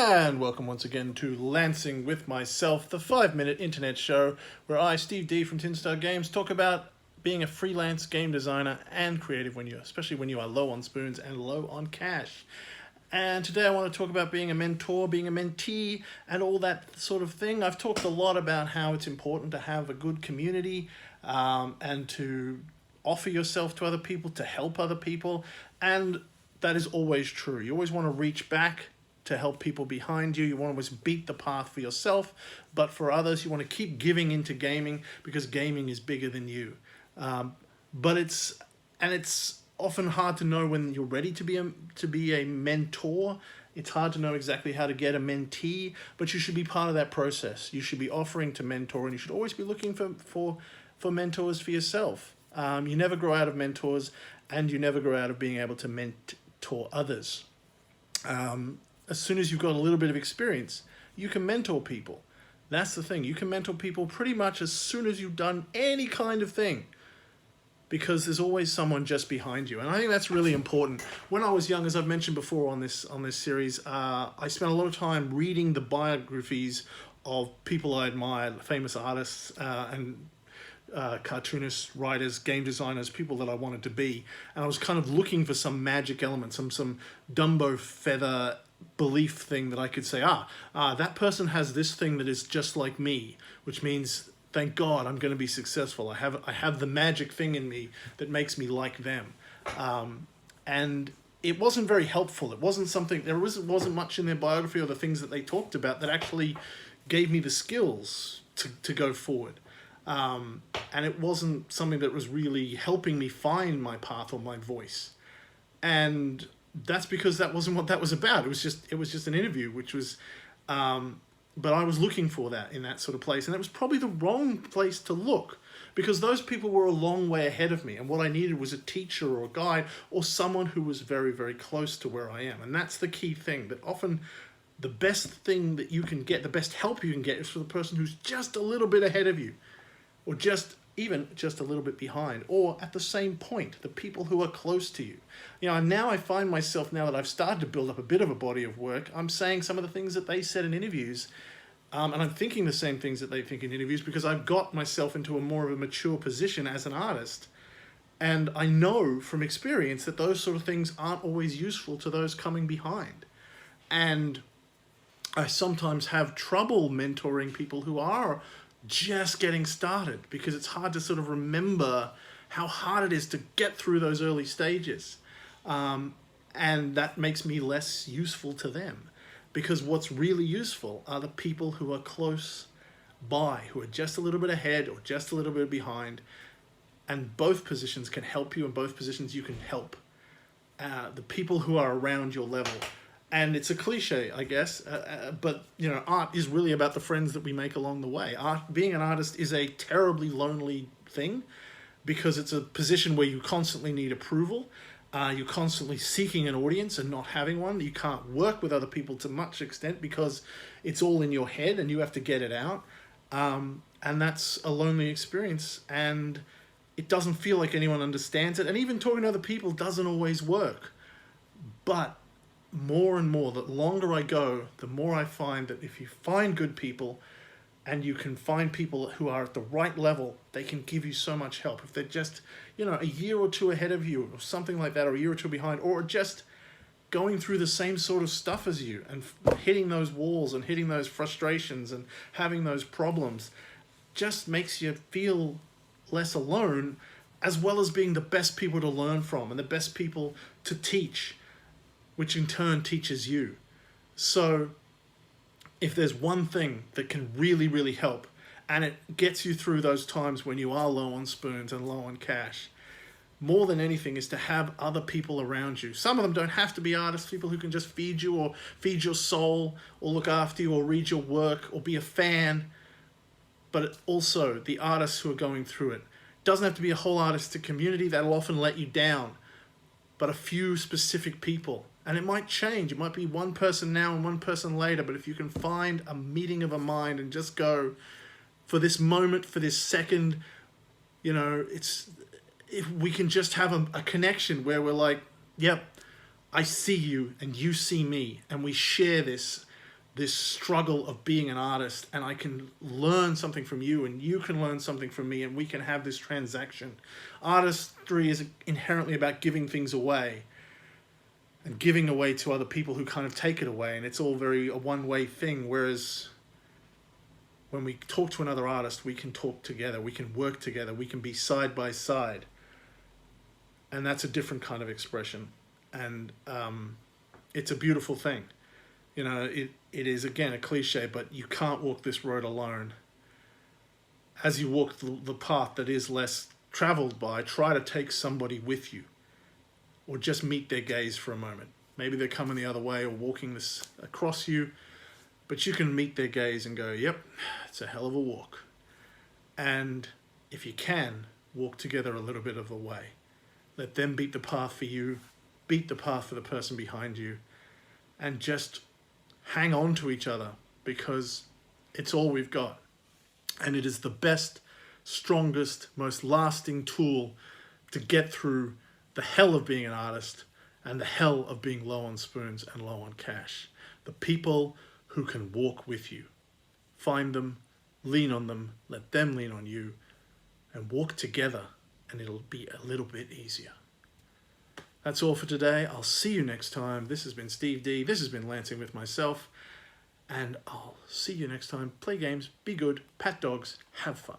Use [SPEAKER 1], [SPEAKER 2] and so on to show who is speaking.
[SPEAKER 1] And welcome once again to Lancing with Myself, the 5-minute internet show where I, Steve D from Tin Star Games, talk about being a freelance game designer and creative especially when you are low on spoons and low on cash. And today I want to talk about being a mentor, being a mentee, and all that sort of thing. I've talked a lot about how it's important to have a good community and to offer yourself to other people, to help other people, and that is always true. You always want to reach back to help people behind you. You want to always beat the path for yourself, but for others, you want to keep giving into gaming because gaming is bigger than you. But it's often hard to know when you're ready to be a mentor. It's hard to know exactly how to get a mentee, but you should be part of that process. You should be offering to mentor, and you should always be looking for mentors for yourself. You never grow out of mentors, and you never grow out of being able to mentor others. As soon as you've got a little bit of experience, you can mentor people. That's the thing. You can mentor people pretty much as soon as you've done any kind of thing, because there's always someone just behind you. And I think that's really important. When I was young, as I've mentioned before on this series, I spent a lot of time reading the biographies of people I admired, famous artists and cartoonists, writers, game designers, people that I wanted to be. And I was kind of looking for some magic element, some Dumbo feather belief thing that I could say, that person has this thing that is just like me, which means, thank God, I'm going to be successful. I have the magic thing in me that makes me like them. And it wasn't very helpful. It wasn't something, there wasn't much in their biography or the things that they talked about that actually gave me the skills to go forward. And it wasn't something that was really helping me find my path or my voice. And that's because that wasn't what that was about. It was just an interview, which was, but I was looking for that in that sort of place. And that was probably the wrong place to look, because those people were a long way ahead of me. And what I needed was a teacher or a guide or someone who was very, very close to where I am. And that's the key thing, that often the best thing that you can get, the best help you can get, is for the person who's just a little bit ahead of you, or even just a little bit behind, or at the same point, the people who are close to you. And now I find myself, now that I've started to build up a bit of a body of work, I'm saying some of the things that they said in interviews, and I'm thinking the same things that they think in interviews, because I've got myself into a more of a mature position as an artist. And I know from experience that those sort of things aren't always useful to those coming behind. And I sometimes have trouble mentoring people who are just getting started, because it's hard to sort of remember how hard it is to get through those early stages. And that makes me less useful to them, because what's really useful are the people who are close by, who are just a little bit ahead or just a little bit behind. And both positions can help you, and both positions you can help. The people who are around your level. And it's a cliche, I guess, but art is really about the friends that we make along the way. Being an artist is a terribly lonely thing, because it's a position where you constantly need approval. You're constantly seeking an audience and not having one. You can't work with other people to much extent because it's all in your head and you have to get it out. And that's a lonely experience, and it doesn't feel like anyone understands it. And even talking to other people doesn't always work. But more and more, the longer I go, the more I find that if you find good people, and you can find people who are at the right level, they can give you so much help. If they're just, a year or two ahead of you or something like that, or a year or two behind, or just going through the same sort of stuff as you and hitting those walls and hitting those frustrations and having those problems, just makes you feel less alone, as well as being the best people to learn from and the best people to teach, which in turn teaches you. So if there's one thing that can really, really help, and it gets you through those times when you are low on spoons and low on cash, more than anything, is to have other people around you. Some of them don't have to be artists, people who can just feed you or feed your soul or look after you or read your work or be a fan, but also the artists who are going through it. It doesn't have to be a whole artistic community. That'll often let you down, but a few specific people. And it might change. It might be one person now and one person later, but if you can find a meeting of a mind and just go, for this moment, for this second, if we can just have a connection where we're like, yep, I see you and you see me, and we share this this struggle of being an artist, and I can learn something from you and you can learn something from me, and we can have this transaction. Artistry is inherently about giving things away and giving away to other people who kind of take it away, and it's all very a one-way thing. Whereas when we talk to another artist, we can talk together, we can work together, we can be side by side, and that's a different kind of expression. And it's a beautiful thing. You know, it is, again, a cliche, but you can't walk this road alone. As you walk the path that is less traveled by, try to take somebody with you, or just meet their gaze for a moment. Maybe they're coming the other way or walking this across you, but you can meet their gaze and go, yep, it's a hell of a walk. And if you can, walk together a little bit of the way. Let them beat the path for you, beat the path for the person behind you, and just hang on to each other, because it's all we've got. And it is the best, strongest, most lasting tool to get through the hell of being an artist and the hell of being low on spoons and low on cash. The people who can walk with you. Find them, lean on them, let them lean on you, and walk together, and it'll be a little bit easier. That's all for today. I'll see you next time. This has been Steve D. This has been Lancing with myself. And I'll see you next time. Play games, be good, pat dogs, have fun.